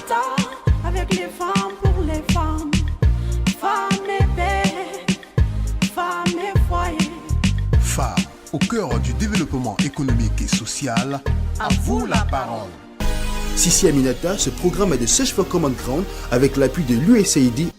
Aminata, avec les femmes pour les femmes. Femmes et paix, femmes et foyer. Femmes au cœur du développement économique et social. À vous la parole. Sissi Aminata, ce programme est de Search for Common Ground avec l'appui de l'USAID.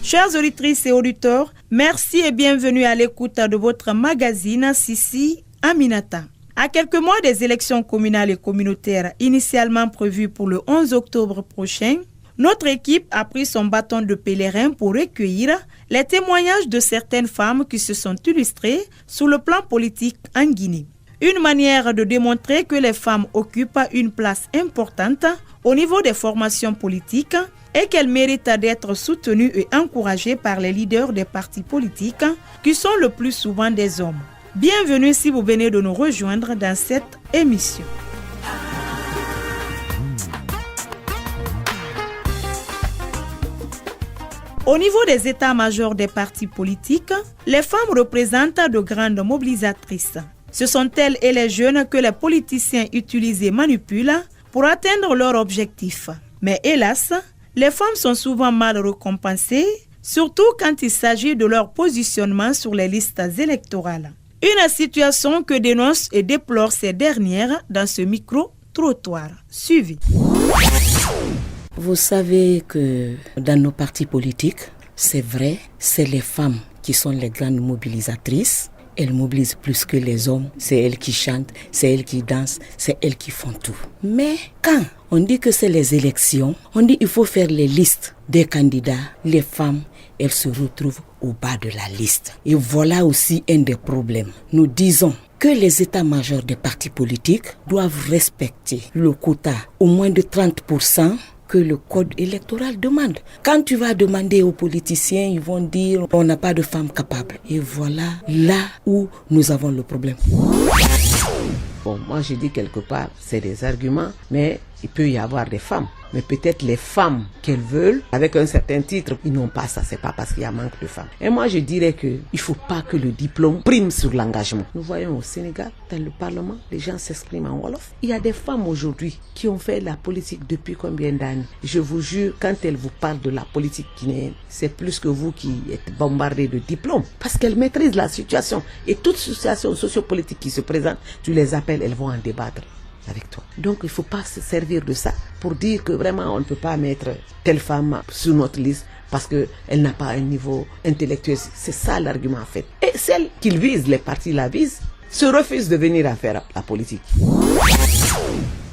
Chères auditrices et auditeurs, merci et bienvenue à l'écoute de votre magazine Sissi Aminata. À quelques mois des élections communales et communautaires initialement prévues pour le 11 octobre prochain, notre équipe a pris son bâton de pèlerin pour recueillir les témoignages de certaines femmes qui se sont illustrées sur le plan politique en Guinée. Une manière de démontrer que les femmes occupent une place importante au niveau des formations politiques et qu'elles méritent d'être soutenues et encouragées par les leaders des partis politiques qui sont le plus souvent des hommes. Bienvenue si vous venez de nous rejoindre dans cette émission. Au niveau des états-majors des partis politiques, les femmes représentent de grandes mobilisatrices. Ce sont elles et les jeunes que les politiciens utilisent et manipulent pour atteindre leurs objectifs. Mais hélas, les femmes sont souvent mal récompensées, surtout quand il s'agit de leur positionnement sur les listes électorales. Une situation que dénoncent et déplorent ces dernières dans ce micro-trottoir. Suivi. Vous savez que dans nos partis politiques, c'est vrai, c'est les femmes qui sont les grandes mobilisatrices. Elles mobilisent plus que les hommes, c'est elles qui chantent, c'est elles qui dansent, c'est elles qui font tout. Mais quand on dit que c'est les élections, on dit qu'il faut faire les listes des candidats, les femmes, elles se retrouvent au bas de la liste. Et voilà aussi un des problèmes. Nous disons que les états-majors des partis politiques doivent respecter le quota au moins de 30% que le code électoral demande. Quand tu vas demander aux politiciens, ils vont dire on n'a pas de femmes capables. Et voilà là où nous avons le problème. Bon, moi je dis quelque part, c'est des arguments, mais il peut y avoir des femmes. Mais peut-être les femmes qu'elles veulent, avec un certain titre, ils n'ont pas ça. C'est pas parce qu'il y a manque de femmes. Et moi, je dirais que il faut pas que le diplôme prime sur l'engagement. Nous voyons au Sénégal, dans le Parlement, les gens s'expriment en Wolof. Il y a des femmes aujourd'hui qui ont fait la politique depuis combien d'années? Je vous jure, quand elles vous parlent de la politique guinéenne, c'est plus que vous qui êtes bombardés de diplômes. Parce qu'elles maîtrisent la situation. Et toute situation sociopolitique qui se présente, tu les appelles, elles vont en débattre avec toi. Donc il ne faut pas se servir de ça pour dire que vraiment on ne peut pas mettre telle femme sur notre liste parce qu'elle n'a pas un niveau intellectuel. C'est ça l'argument en fait. Et celles qu'ils visent, les partis la visent, se refusent de venir à faire la politique.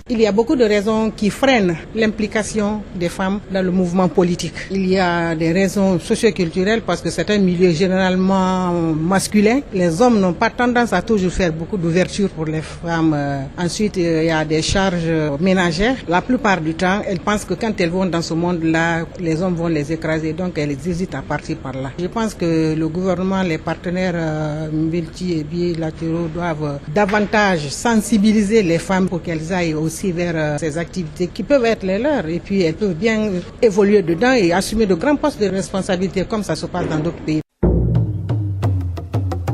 Il y a beaucoup de raisons qui freinent l'implication des femmes dans le mouvement politique. Il y a des raisons socioculturelles parce que c'est un milieu généralement masculin. Les hommes n'ont pas tendance à toujours faire beaucoup d'ouverture pour les femmes. Ensuite, il y a des charges ménagères. La plupart du temps, elles pensent que quand elles vont dans ce monde-là, les hommes vont les écraser. Donc, elles hésitent à partir par là. Je pense que le gouvernement, les partenaires multi et bilatéraux doivent davantage sensibiliser les femmes pour qu'elles aillent aussi vers ces activités qui peuvent être les leurs et puis elles peuvent bien évoluer dedans et assumer de grands postes de responsabilité comme ça se passe dans d'autres pays.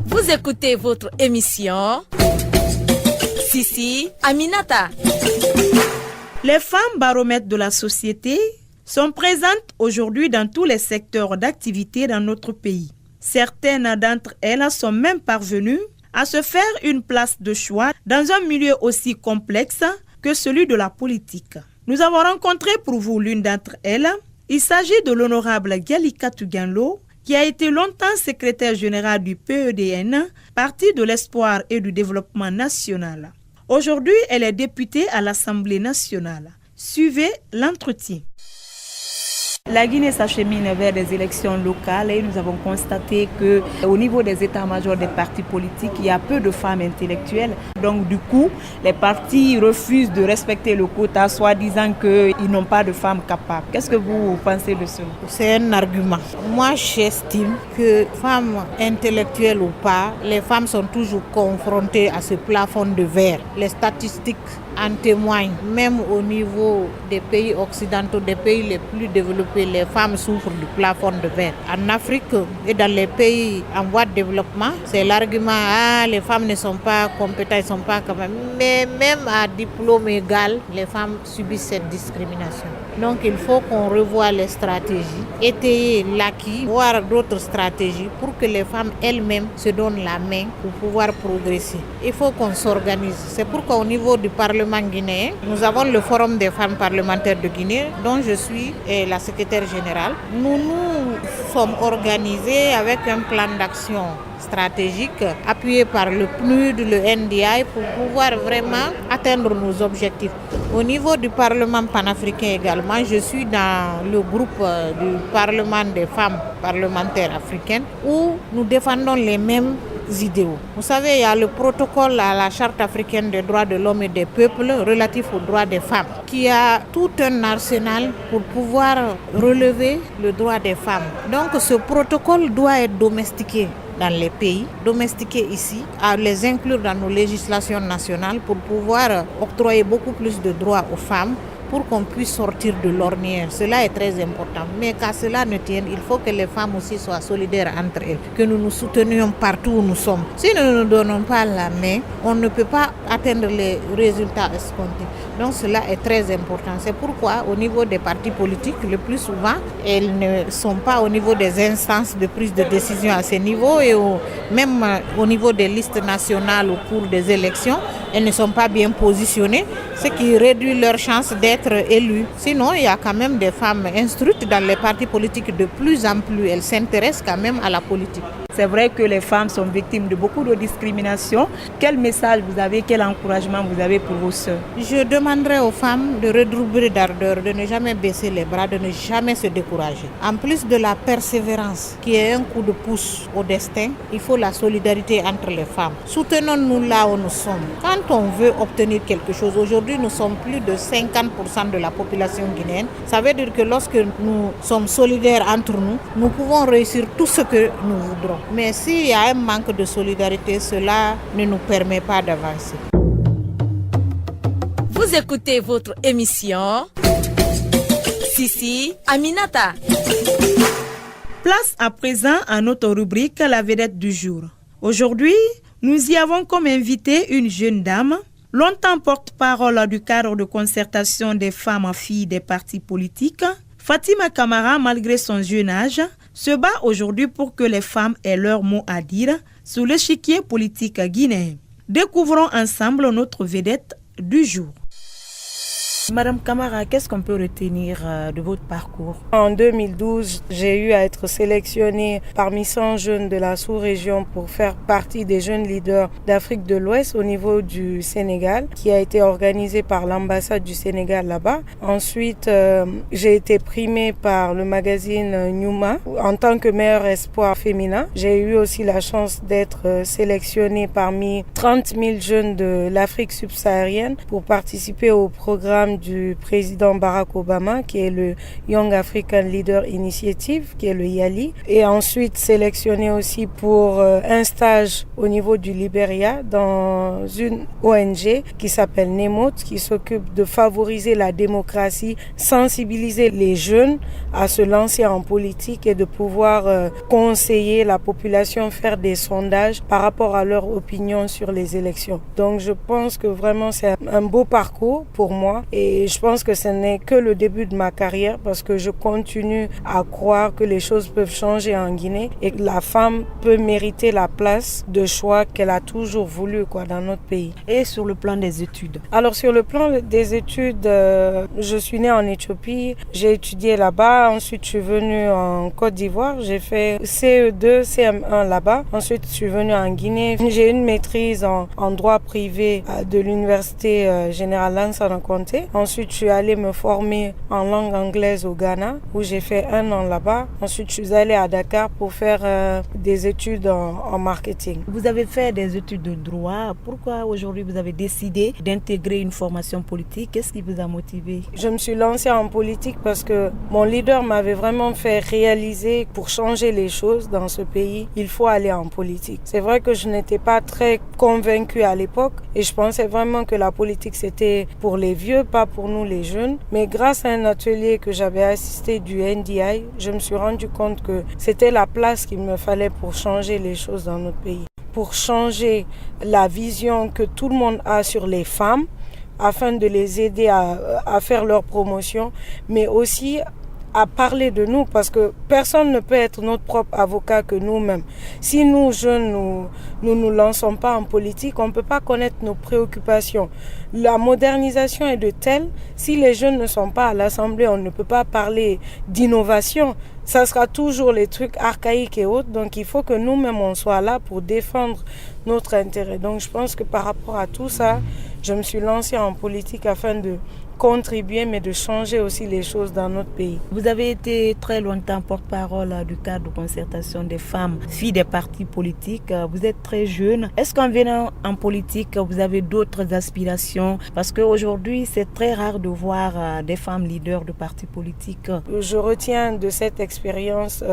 Vous écoutez votre émission Sissi Aminata. Les femmes baromètres de la société sont présentes aujourd'hui dans tous les secteurs d'activité dans notre pays. Certaines d'entre elles sont même parvenues à se faire une place de choix dans un milieu aussi complexe que celui de la politique. Nous avons rencontré pour vous l'une d'entre elles. Il s'agit de l'honorable Galika Tuganlo, qui a été longtemps secrétaire général du PEDN, Parti de l'Espoir et du Développement National. Aujourd'hui, elle est députée à l'Assemblée nationale. Suivez l'entretien. La Guinée s'achemine vers des élections locales et nous avons constaté qu'au niveau des états-majors des partis politiques, il y a peu de femmes intellectuelles. Donc du coup, les partis refusent de respecter le quota, soit disant qu'ils n'ont pas de femmes capables. Qu'est-ce que vous pensez de cela? C'est un argument. Moi, j'estime que femmes intellectuelles ou pas, les femmes sont toujours confrontées à ce plafond de verre. Les statistiques en témoignent. Même au niveau des pays occidentaux, des pays les plus développés, les femmes souffrent du plafond de verre. En Afrique et dans les pays en voie de développement, c'est l'argument les femmes ne sont pas compétentes, elles ne sont pas capables. Mais même à diplôme égal, les femmes subissent cette discrimination. Donc il faut qu'on revoie les stratégies, étayer l'acquis, voir d'autres stratégies pour que les femmes elles-mêmes se donnent la main pour pouvoir progresser. Il faut qu'on s'organise. C'est pourquoi au niveau du Parlement guinéen, nous avons le Forum des femmes parlementaires de Guinée, dont je suis la secrétaire générale. Nous sommes organisés avec un plan d'action stratégique appuyé par le PNUD, le NDI pour pouvoir vraiment atteindre nos objectifs. Au niveau du Parlement panafricain également, je suis dans le groupe du Parlement des femmes parlementaires africaines où nous défendons les mêmes idéaux. Vous savez, il y a le protocole à la Charte africaine des droits de l'homme et des peuples relatif aux droits des femmes qui a tout un arsenal pour pouvoir relever le droit des femmes. Donc ce protocole doit être domestiqué dans les pays, domestiqués ici, à les inclure dans nos législations nationales pour pouvoir octroyer beaucoup plus de droits aux femmes pour qu'on puisse sortir de l'ornière. Cela est très important. Mais qu'à cela ne tienne, il faut que les femmes aussi soient solidaires entre elles, que nous nous soutenions partout où nous sommes. Si nous ne nous donnons pas la main, on ne peut pas atteindre les résultats escomptés. Donc cela est très important. C'est pourquoi au niveau des partis politiques, le plus souvent, elles ne sont pas au niveau des instances de prise de décision à ces niveaux et même au niveau des listes nationales au cours des élections, elles ne sont pas bien positionnées, ce qui réduit leurs chances d'être élues. Sinon, il y a quand même des femmes instruites dans les partis politiques de plus en plus. Elles s'intéressent quand même à la politique. C'est vrai que les femmes sont victimes de beaucoup de discrimination. Quel message vous avez, quel encouragement vous avez pour vos sœurs? Je demanderai aux femmes de redoubler d'ardeur, de ne jamais baisser les bras, de ne jamais se décourager. En plus de la persévérance, qui est un coup de pouce au destin, il faut la solidarité entre les femmes. Soutenons-nous là où nous sommes. Quand on veut obtenir quelque chose, aujourd'hui nous sommes plus de 50% de la population guinéenne. Ça veut dire que lorsque nous sommes solidaires entre nous, nous pouvons réussir tout ce que nous voudrons. Mais s'il y a un manque de solidarité, cela ne nous permet pas d'avancer. Vous écoutez votre émission Sissi Aminata. Place à présent à notre rubrique La vedette du jour. Aujourd'hui, nous y avons comme invitée une jeune dame, longtemps porte-parole du cadre de concertation des femmes en filles des partis politiques. Fatima Camara, malgré son jeune âge, se bat aujourd'hui pour que les femmes aient leur mot à dire sur l'échiquier politique guinéen. Découvrons ensemble notre vedette du jour. Madame Camara, qu'est-ce qu'on peut retenir de votre parcours? En 2012, j'ai eu à être sélectionnée parmi 100 jeunes de la sous-région pour faire partie des jeunes leaders d'Afrique de l'Ouest au niveau du Sénégal, qui a été organisé par l'ambassade du Sénégal là-bas. Ensuite, j'ai été primée par le magazine Numa en tant que meilleur espoir féminin. J'ai eu aussi la chance d'être sélectionnée parmi 30 000 jeunes de l'Afrique subsaharienne pour participer au programme du président Barack Obama, qui est le Young African Leader Initiative, qui est le YALI, et ensuite sélectionné aussi pour un stage au niveau du Libéria dans une ONG qui s'appelle NEMOT, qui s'occupe de favoriser la démocratie, sensibiliser les jeunes à se lancer en politique et de pouvoir conseiller la population, faire des sondages par rapport à leur opinion sur les élections. Donc je pense que vraiment c'est un beau parcours pour moi. Et je pense que ce n'est que le début de ma carrière parce que je continue à croire que les choses peuvent changer en Guinée et que la femme peut mériter la place de choix qu'elle a toujours voulu dans notre pays. Et sur le plan des études? Alors sur le plan des études, je suis née en Éthiopie, j'ai étudié là-bas, ensuite je suis venue en Côte d'Ivoire, j'ai fait CE2, CM1 là-bas, ensuite je suis venue en Guinée, j'ai une maîtrise en droit privé de l'université générale Lansana Conté. Ensuite, je suis allée me former en langue anglaise au Ghana, où j'ai fait 1 an là-bas. Ensuite, je suis allée à Dakar pour faire des études en marketing. Vous avez fait des études de droit. Pourquoi aujourd'hui vous avez décidé d'intégrer une formation politique? Qu'est-ce qui vous a motivé? Je me suis lancée en politique parce que mon leader m'avait vraiment fait réaliser pour changer les choses dans ce pays, il faut aller en politique. C'est vrai que je n'étais pas très convaincue à l'époque et je pensais vraiment que la politique c'était pour les vieux, pas pour nous les jeunes. Mais grâce à un atelier que j'avais assisté du NDI, je me suis rendu compte que c'était la place qu'il me fallait pour changer les choses dans notre pays. Pour changer la vision que tout le monde a sur les femmes, afin de les aider à faire leur promotion, mais aussi à parler de nous, parce que personne ne peut être notre propre avocat que nous-mêmes. Si nous, jeunes, nous lançons pas en politique, on ne peut pas connaître nos préoccupations. La modernisation est de telle, si les jeunes ne sont pas à l'Assemblée, on ne peut pas parler d'innovation. Ça sera toujours les trucs archaïques et autres, donc il faut que nous-mêmes on soit là pour défendre notre intérêt. Donc je pense que par rapport à tout ça, je me suis lancée en politique afin de contribuer, mais de changer aussi les choses dans notre pays. Vous avez été très longtemps porte-parole du cadre de concertation des femmes, filles des partis politiques. Vous êtes très jeune. Est-ce qu'en venant en politique, vous avez d'autres aspirations? Parce qu'aujourd'hui, c'est très rare de voir des femmes leaders de partis politiques. Je retiens de cette expérience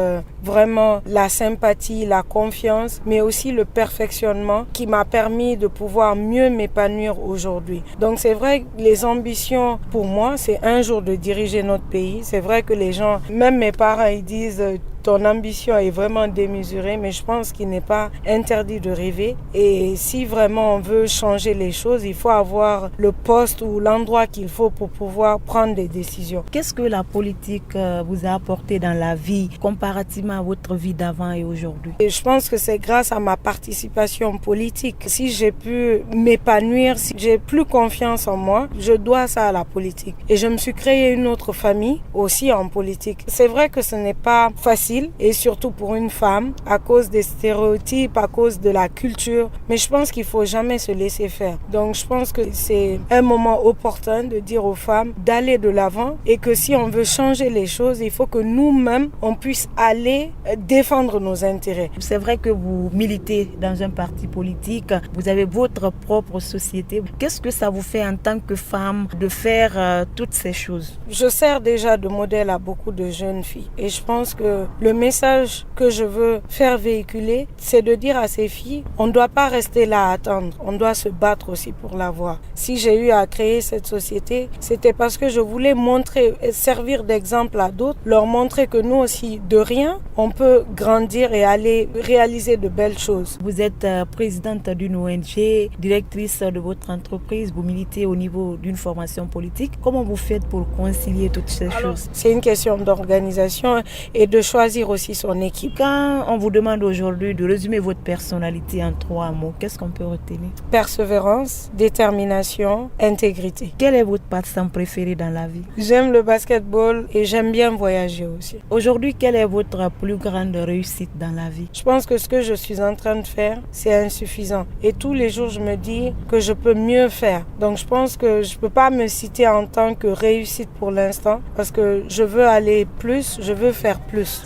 vraiment la sympathie, la confiance, mais aussi le perfectionnement qui m'a permis de pouvoir mieux m'épanouir aujourd'hui. Donc c'est vrai que les ambitions pour moi, c'est un jour de diriger notre pays. C'est vrai que les gens, même mes parents, ils disent ton ambition est vraiment démesurée, mais je pense qu'il n'est pas interdit de rêver. Et si vraiment on veut changer les choses, il faut avoir le poste ou l'endroit qu'il faut pour pouvoir prendre des décisions. Qu'est-ce que la politique vous a apporté dans la vie comparativement à votre vie d'avant et aujourd'hui? Et je pense que c'est grâce à ma participation politique. Si j'ai pu m'épanouir, si j'ai plus confiance en moi, je dois ça à la politique. Et je me suis créé une autre famille aussi en politique. C'est vrai que ce n'est pas facile, et surtout pour une femme, à cause des stéréotypes, à cause de la culture. Mais je pense qu'il ne faut jamais se laisser faire. Donc je pense que c'est un moment opportun de dire aux femmes d'aller de l'avant et que si on veut changer les choses, il faut que nous-mêmes, on puisse aller défendre nos intérêts. C'est vrai que vous militez dans un parti politique, vous avez votre propre société. Qu'est-ce que ça vous fait en tant que femme de faire toutes ces choses? Je sers déjà de modèle à beaucoup de jeunes filles et je pense que le message que je veux faire véhiculer, c'est de dire à ces filles, on ne doit pas rester là à attendre, on doit se battre aussi pour l'avoir. Si j'ai eu à créer cette société, c'était parce que je voulais montrer et servir d'exemple à d'autres, leur montrer que nous aussi, de rien, on peut grandir et aller réaliser de belles choses. Vous êtes présidente d'une ONG, directrice de votre entreprise, vous militez au niveau d'une formation politique. Comment vous faites pour concilier toutes ces choses? C'est une question d'organisation et de choisir aussi son équipe. Quand on vous demande aujourd'hui de résumer votre personnalité en 3 mots, qu'est-ce qu'on peut retenir? Persévérance, détermination, intégrité. Quel est votre passe-temps préféré dans la vie? J'aime le basketball et j'aime bien voyager aussi. Aujourd'hui, quelle est votre plus grande réussite dans la vie? Je pense que ce que je suis en train de faire, c'est insuffisant. Et tous les jours, je me dis que je peux mieux faire. Donc je pense que je ne peux pas me citer en tant que réussite pour l'instant parce que je veux aller plus, je veux faire plus.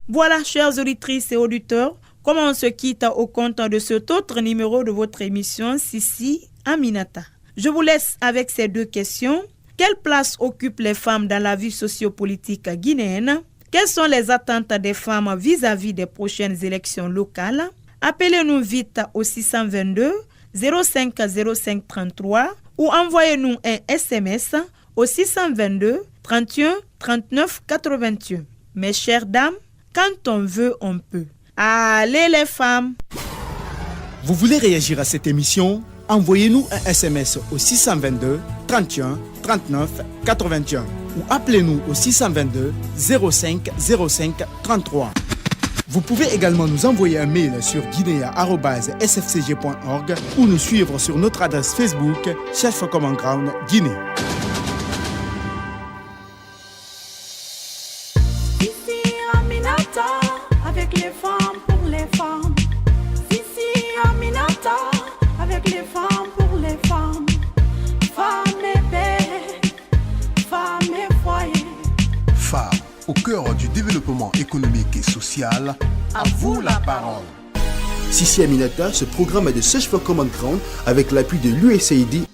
Voilà, chères auditrices et auditeurs, comment on se quitte au compte de cet autre numéro de votre émission Sissi Aminata. Je vous laisse avec ces 2 questions. Quelle place occupent les femmes dans la vie sociopolitique guinéenne? Quelles sont les attentes des femmes vis-à-vis des prochaines élections locales? Appelez-nous vite au 622 05 05 33 ou envoyez-nous un SMS au 622 31 39 81. Mes chères dames, quand on veut, on peut. Allez les femmes! Vous voulez réagir à cette émission? Envoyez-nous un SMS au 622 31 39 81 ou appelez-nous au 622 05 05 33. Vous pouvez également nous envoyer un mail sur guinea@sfcg.org ou nous suivre sur notre adresse Facebook Search for Common Ground Guinée. Sissi Aminata, avec les femmes pour les femmes. Sissi Aminata, avec les femmes pour les femmes. Femmes et paix, femmes et foyer. Femmes au cœur du développement économique et social. À vous la parole. Sissi Aminata, ce programme est de Search for Common Ground avec l'appui de l'USAID